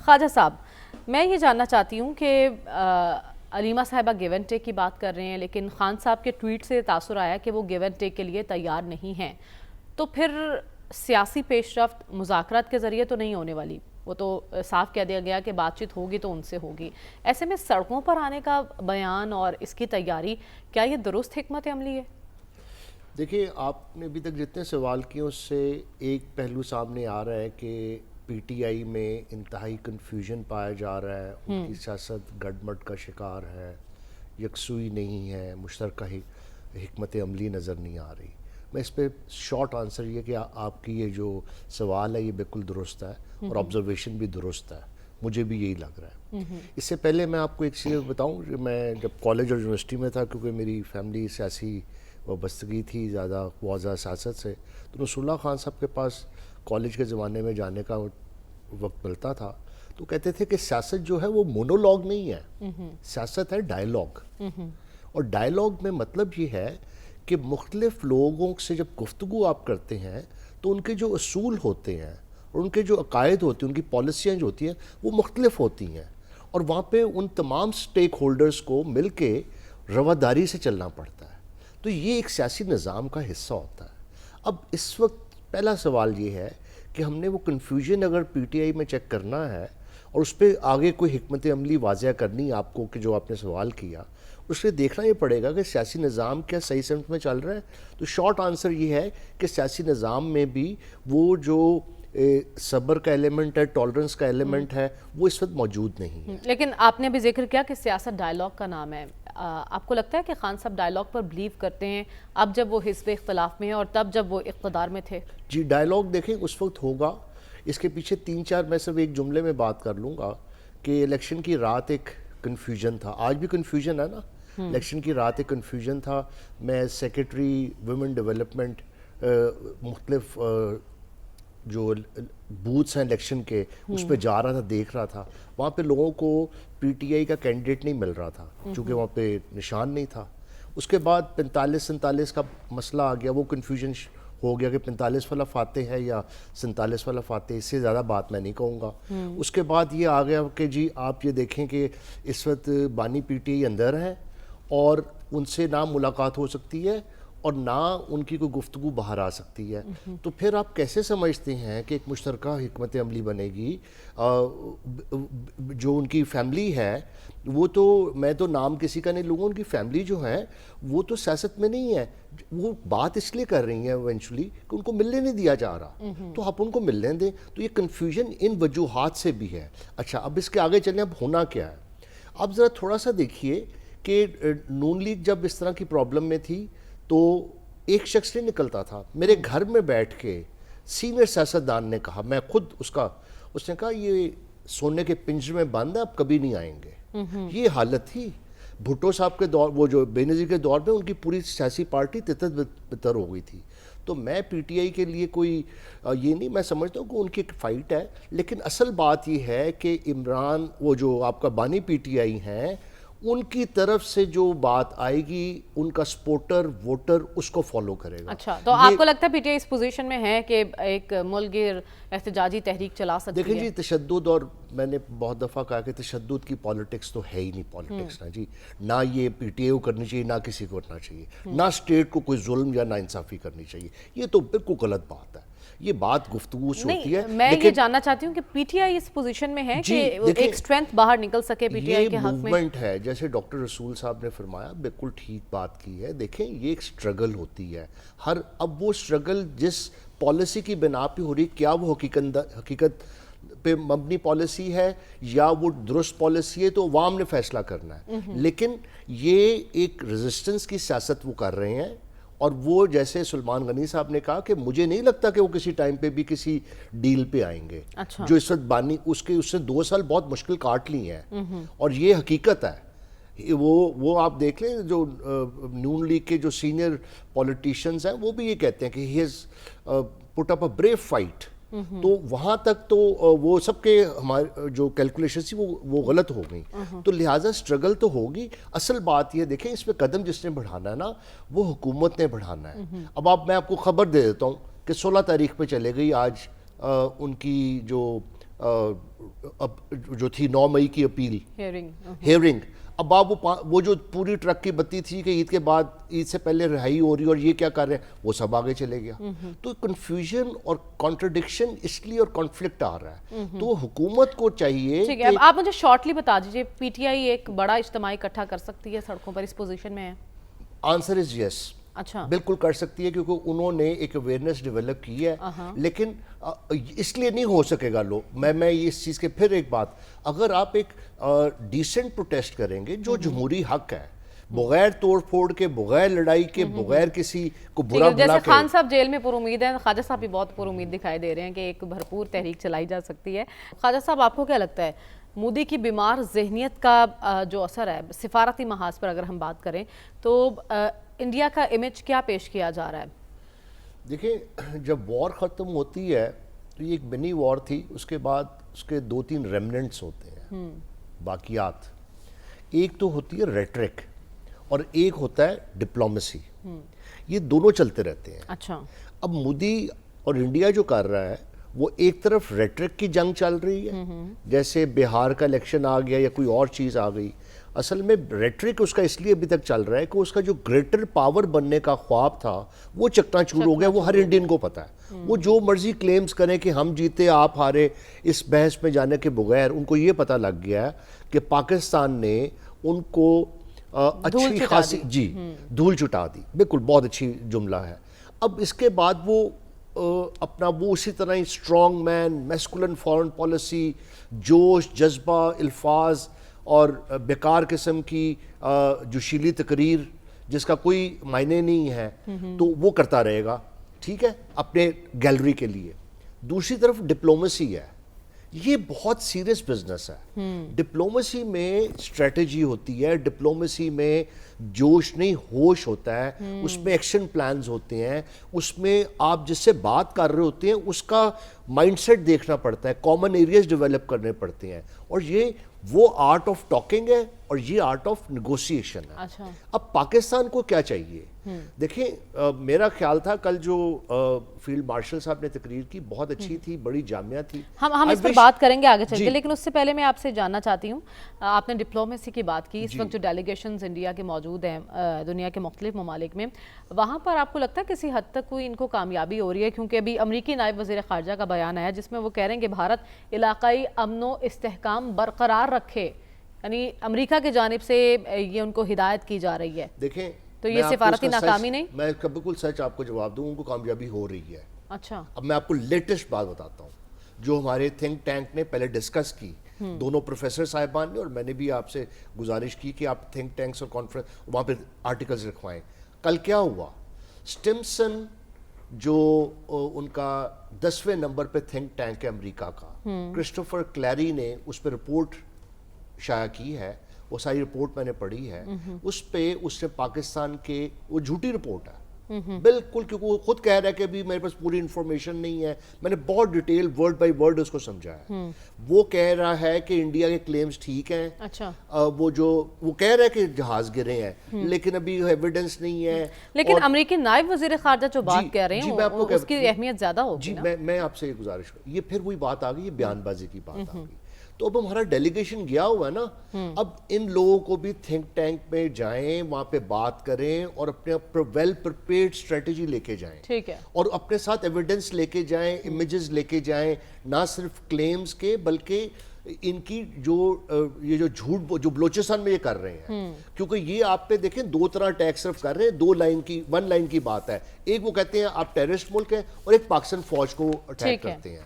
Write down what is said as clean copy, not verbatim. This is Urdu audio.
خواجہ صاحب، میں یہ جاننا چاہتی ہوں کہ علیمہ صاحبہ گیو اینڈ ٹیک کی بات کر رہے ہیں، لیکن خان صاحب کے ٹویٹ سے تاثر آیا کہ وہ گیو اینڈ ٹیک کے لیے تیار نہیں ہیں، تو پھر سیاسی پیش رفت مذاکرات کے ذریعے تو نہیں ہونے والی؟ وہ تو صاف کہہ دیا گیا کہ بات چیت ہوگی تو ان سے ہوگی. ایسے میں سڑکوں پر آنے کا بیان اور اس کی تیاری، کیا یہ درست حکمت عملی ہے؟ دیکھیں، آپ نے ابھی تک جتنے سوال کیے اس سے ایک پہلو سامنے آ رہا ہے کہ پی ٹی آئی میں انتہائی کنفیوژن پایا جا رہا ہے، ان کی سیاست گڈمٹ کا شکار ہے، یکسوئی نہیں ہے، مشترکہ حکمت عملی نظر نہیں آ رہی. میں اس پہ شارٹ آنسر یہ کہ آپ کی یہ جو سوال ہے یہ بالکل درست ہے اور آبزرویشن بھی درست ہے، مجھے بھی یہی لگ رہا ہے. اس سے پہلے میں آپ کو ایک چیز بتاؤں کہ میں جب کالج اور یونیورسٹی میں تھا، کیونکہ میری فیملی سیاسی وابستگی تھی زیادہ واضح سیاست سے، تو رسول اللہ خان صاحب کے پاس کالج کے زمانے میں جانے کا وقت ملتا تھا تو کہتے تھے کہ سیاست جو ہے وہ مونولوگ نہیں ہے، سیاست ہے ڈائیلاگ. اور ڈائیلاگ میں مطلب یہ ہے کہ مختلف لوگوں سے جب گفتگو آپ کرتے ہیں تو ان کے جو اصول ہوتے ہیں اور ان کے جو عقائد ہوتے ہیں، ان کی پالیسیاں جو ہوتی ہیں وہ مختلف ہوتی ہیں، اور وہاں پہ ان تمام سٹیک ہولڈرز کو مل کے رواداری سے چلنا پڑتا ہے. تو یہ ایک سیاسی نظام کا حصہ ہوتا ہے. اب اس وقت پہلا سوال یہ ہے کہ ہم نے وہ کنفیوژن اگر پی ٹی آئی میں چیک کرنا ہے اور اس پہ آگے کوئی حکمت عملی واضح کرنی آپ کو کہ جو آپ نے سوال کیا، اس سے دیکھنا یہ پڑے گا کہ سیاسی نظام کیا صحیح سمت میں چل رہا ہے. تو شارٹ آنسر یہ ہے کہ سیاسی نظام میں بھی وہ جو صبر کا ایلیمنٹ ہے، ٹالرنس کا ایلیمنٹ ہے، وہ اس وقت موجود نہیں ہے. لیکن آپ نے بھی ذکر کیا کہ سیاست ڈائیلاگ کا نام ہے. آپ کو لگتا ہے کہ خان صاحب ڈائیلاگ پر بلیو کرتے ہیں اب جب وہ حزب اختلاف میں ہیں اور تب جب وہ اقتدار میں تھے؟ جی، ڈائیلاگ دیکھیں اس وقت ہوگا. اس کے پیچھے 3-4 میں صرف ایک جملے میں بات کر لوں گا کہ الیکشن کی رات ایک کنفیوژن تھا، آج بھی کنفیوژن ہے نا. الیکشن کی رات ایک کنفیوژن تھا. میں سیکرٹری ویمن ڈیولپمنٹ مختلف جو بوتھس ہیں الیکشن کے اس پہ جا رہا تھا، دیکھ رہا تھا. وہاں پہ لوگوں کو پی ٹی آئی کا کینڈیڈیٹ نہیں مل رہا تھا چونکہ وہاں پہ نشان نہیں تھا. اس کے بعد 45-47 کا مسئلہ آ گیا، وہ کنفیوژن ہو گیا کہ 45 والا فاتح ہے یا 47 والا فاتح. اس سے زیادہ بات میں نہیں کہوں گا. اس کے بعد یہ آ گیا کہ جی آپ یہ دیکھیں کہ اس وقت بانی پی ٹی آئی اندر ہیں اور ان سے نہ ملاقات ہو سکتی ہے اور نہ ان کی کوئی گفتگو باہر آ سکتی ہے. تو پھر آپ کیسے سمجھتے ہیں کہ ایک مشترکہ حکمت عملی بنے گی؟ جو ان کی فیملی ہے وہ تو، میں تو نام کسی کا نہیں لوں گا، ان کی فیملی جو ہے وہ تو سیاست میں نہیں ہے. وہ بات اس لیے کر رہی ہیں ایونچولی کہ ان کو ملنے نہیں دیا جا رہا، تو آپ ان کو ملنے دیں. تو یہ کنفیوژن ان وجوہات سے بھی ہے. اچھا، اب اس کے آگے چلیں، اب ہونا کیا ہے؟ اب ذرا تھوڑا سا دیکھیے کہ نون لیگ جب اس طرح کی پرابلم میں تھی تو ایک شخص نہیں نکلتا تھا. میرے گھر میں بیٹھ کے سینئر سیاستدان نے کہا، میں خود اس نے کہا یہ سونے کے پنجرے میں بند ہے، اب کبھی نہیں آئیں گے. یہ حالت تھی. بھٹو صاحب کے دور، وہ جو بے نظیر کے دور میں، ان کی پوری سیاسی پارٹی تتر بتر ہو گئی تھی. تو میں پی ٹی آئی کے لیے کوئی یہ نہیں، میں سمجھتا ہوں کہ ان کی ایک فائٹ ہے. لیکن اصل بات یہ ہے کہ عمران، وہ جو آپ کا بانی پی ٹی آئی ہیں، ان کی طرف سے جو بات آئے گی ان کا سپورٹر ووٹر اس کو فالو کرے گا. اچھا، تو آپ کو لگتا ہے P T I us position میں ہے کہ ایک ملک گیر احتجاجی تحریک چلا سکتی ہے؟ دیکھیں جی، تشدد، اور میں نے بہت دفعہ کہا کہ تشدد کی پالیٹکس تو ہے ہی نہیں پالیٹکس نا جی. نہ یہ پی ٹی آئی کو کرنی چاہیے، نہ کسی کو کرنا چاہیے، نہ اسٹیٹ کو کوئی ظلم یا نا انصافی کرنی چاہیے. یہ تو بالکل غلط بات ہے. یہ بات گفتگو سے ہوتی ہے. میں یہ جاننا چاہتی ہوں کہ P T I us position میں ہے کہ ایک سٹرینتھ باہر نکل سکے پی ٹی آئی کے حق میں؟ یہ موومنٹ ہے، جیسے ڈاکٹر رسول صاحب نے فرمایا، بالکل ٹھیک بات کی ہے. دیکھیں یہ ایک سٹرگل ہوتی ہے. اب وہ سٹرگل جس پالیسی کی بنا پہ ہو رہی، کیا وہ حقیقت پہ مبنی پالیسی ہے یا وہ درست پالیسی ہے، تو عوام نے فیصلہ کرنا ہے. لیکن یہ ایک ریزسٹنس کی سیاست وہ کر رہے ہیں. اور وہ جیسے سلمان غنی صاحب نے کہا کہ مجھے نہیں لگتا کہ وہ کسی ٹائم پہ بھی کسی ڈیل پہ آئیں گے. جو اس وقت بانی اس سے 2 سال بہت مشکل کاٹ لی ہیں، اور یہ حقیقت ہے. وہ آپ دیکھ لیں، جو نون لیگ کے جو سینئر پولیٹیشنز ہیں وہ بھی یہ کہتے ہیں کہ he has put up a brave fight. تو وہاں تک تو وہ سب کے ہمارے جو کیلکولیشنز تھی وہ غلط ہو گئی. تو لہٰذا اسٹرگل تو ہوگی. اصل بات یہ دیکھیں، اس پہ قدم جس نے بڑھانا ہے نا، وہ حکومت نے بڑھانا ہے. اب میں آپ کو خبر دے دیتا ہوں کہ 16 تاریخ پہ چلے گئی آج ان کی جو اب جو تھی 9 مئی کی اپیل ہیئرنگ، اب آپ وہ جو پوری ٹرک کی بتی تھی کہ عید کے بعد، عید سے پہلے رہائی ہو رہی ہے اور یہ کیا کر رہے ہیں، وہ سب آگے چلے گیا. تو کنفیوژن اور کانٹرڈکشن اس لیے اور کانفلکٹ آ رہا ہے. تو حکومت کو چاہیے. ٹھیک ہے، اب آپ مجھے شارٹلی بتا دیجیے، پی ٹی آئی ایک بڑا اجتماع اکٹھا کر سکتی ہے سڑکوں پر، اس پوزیشن میں ہے؟ آنسر از یس. اچھا، بالکل کر سکتی ہے، کیونکہ انہوں نے ایک اویئرنیس ڈیولپ کی ہے. لیکن اس لیے نہیں ہو سکے گا. میں اس چیز کے پھر ایک بات، اگر آپ ایک ڈیسنٹ پروٹیسٹ کریں گے جو جمہوری حق ہے، بغیر توڑ پھوڑ کے، بغیر لڑائی کے، بغیر کسی کو برا بھلا جیسے کے. خان صاحب جیل میں پر امید ہیں، خواجہ صاحب بھی بہت پر امید دکھائی دے رہے ہیں کہ ایک بھرپور تحریک چلائی جا سکتی ہے. خواجہ صاحب، آپ کو کیا لگتا ہے مودی کی بیمار ذہنیت کا جو اثر ہے سفارتی محاذ پر اگر ہم بات کریں تو انڈیا کا امیج کیا پیش کیا جا رہا ہے؟ دیکھیں، جب وار ختم ہوتی ہے تو یہ ایک منی وار تھی، اس کے بعد اس کے 2-3 ریمننٹس ہوتے ہیں، باقیات. ایک تو ہوتی ہے ریٹرک اور ایک ہوتا ہے ڈپلومیسی. یہ دونوں چلتے رہتے ہیں. اچھا، اب مودی اور انڈیا جو کر رہا ہے وہ ایک طرف ریٹرک کی جنگ چل رہی ہے، جیسے بہار کا الیکشن آ گیا یا کوئی اور چیز آ گئی. اصل میں ریٹرک اس کا اس لیے ابھی تک چل رہا ہے کہ اس کا جو گریٹر پاور بننے کا خواب تھا وہ چکنا چور ہو گیا. وہ ہر انڈین کو پتا ہے. وہ جو مرضی کلیمز کریں کہ ہم جیتے آپ ہارے، اس بحث میں جانے کے بغیر ان کو یہ پتا لگ گیا کہ پاکستان نے ان کو اچھی خاصی دھول چٹا دی. بالکل، بہت اچھی جملہ ہے. اب اس کے بعد وہ اپنا وہ اسی طرح ہی strong man, masculine foreign policy, جوش، جذبہ، الفاظ اور بیکار قسم کی جوشیلی تقریر جس کا کوئی معنی نہیں ہے، تو وہ کرتا رہے گا. ٹھیک ہے، اپنے گیلری کے لیے. دوسری طرف ڈپلومیسی ہے. یہ بہت سیریس بزنس ہے. ڈپلومیسی میں اسٹریٹجی ہوتی ہے، ڈپلومیسی میں جوش نہیں ہوش ہوتا ہے، اس میں ایکشن پلانز ہوتے ہیں، اس میں آپ جس سے بات کر رہے ہوتے ہیں اس کا مائنڈ سیٹ دیکھنا پڑتا ہے، کامن ایریاز ڈیولپ کرنے پڑتے ہیں. اور یہ وہ آرٹ آف ٹاکنگ ہے اور یہ آرٹ آف نیگوسیشن ہے. اچھا، اب پاکستان کو کیا چاہیے؟ دیکھیں، میرا خیال تھا کل جو فیلڈ مارشل صاحب نے تقریر کی بہت اچھی تھی، بڑی جامعہ تھی. ہم اس پر بات کریں گے آگے چل کے، لیکن اس سے پہلے میں آپ سے جاننا چاہتی ہوں، آپ نے ڈپلومیسی کی بات کی. اس وقت جو ڈیلیگیشنز انڈیا کے موجود ہیں دنیا کے مختلف ممالک میں، وہاں پر آپ کو لگتا ہے کسی حد تک کوئی ان کو کامیابی ہو رہی ہے؟ کیونکہ ابھی امریکی نائب وزیر خارجہ کا بیان آیا جس میں وہ کہہ رہے ہیں کہ بھارت علاقائی امن و استحکام برقرار رکھے، یعنی امریکہ کی جانب سے یہ ان کو ہدایت کی جا رہی ہے. دیکھیں، تو یہ سفارتی ناکامی نہیں؟ میں بالکل سچ آپ کو جواب دوں، ان کو کامیابی ہو رہی ہے. اچھا، اب میں آپ کو لیٹسٹ بات بتاتا ہوں جو ہمارے تھنک ٹینک نے پہلے ڈسکس کی، دونوں پروفیسر صاحبان نے، اور میں نے بھی آپ سے گزارش کی کہ آپ تھنک ٹینکس اور کانفرنس وہاں پہ آرٹیکلز رکھوائیں. کل کیا ہوا؟ سٹمسن جو ان کا 10ویں نمبر پہ تھنک ٹینک ہے امریکہ کا، کرسٹوفر کلیری نے اس پہ رپورٹ شائع کی ہے. وہ ساری رپورٹ میں نے پڑھی ہے. اس پہ اس نے پاکستان کے، وہ جھوٹی رپورٹ ہے بالکل، کیونکہ وہ خود کہہ رہا ہے کہ ابھی میرے پاس پوری انفارمیشن نہیں ہے. میں نے بہت ڈیٹیل ورڈ بائی ورڈ اس کو سمجھا ہے. وہ کہہ رہا ہے کہ انڈیا کے کلیمز ٹھیک ہیں. اچھا، وہ کہہ رہا ہے کہ جہاز گرے ہیں، لیکن ابھی ایویڈنس نہیں ہے. لیکن امریکی نائب وزیر خارجہ جو بات کہہ رہے ہیں اس کی اہمیت زیادہ ہوگی. میں آپ سے گزارش کروں، یہ پھر وہی بات آ گئی، یہ بیان بازی کی بات آ گئی. تو اب ہمارا ڈیلیگیشن گیا ہوا ہے نا، اب ان لوگوں کو بھی تھنک ٹینک میں جائیں، وہاں پہ بات کریں اور اپنے ویل پریپیئرڈ اسٹریٹجی لے کے جائیں. ٹھیک ہے، اور اپنے ساتھ ایویڈنس لے کے جائیں، امیجز لے کے جائیں، نہ صرف کلیمز کے بلکہ ان کی یہ جو جھوٹ جو بلوچستان میں یہ کر رہے ہیں. کیونکہ یہ آپ پہ دیکھیں 2 طرح اٹیک صرف کر رہے ہیں، 1 لائن کی بات ہے. ایک وہ کہتے ہیں آپ ٹیررسٹ ملک ہیں، اور ایک پاکستان فوج کو اٹیک کرتے ہیں.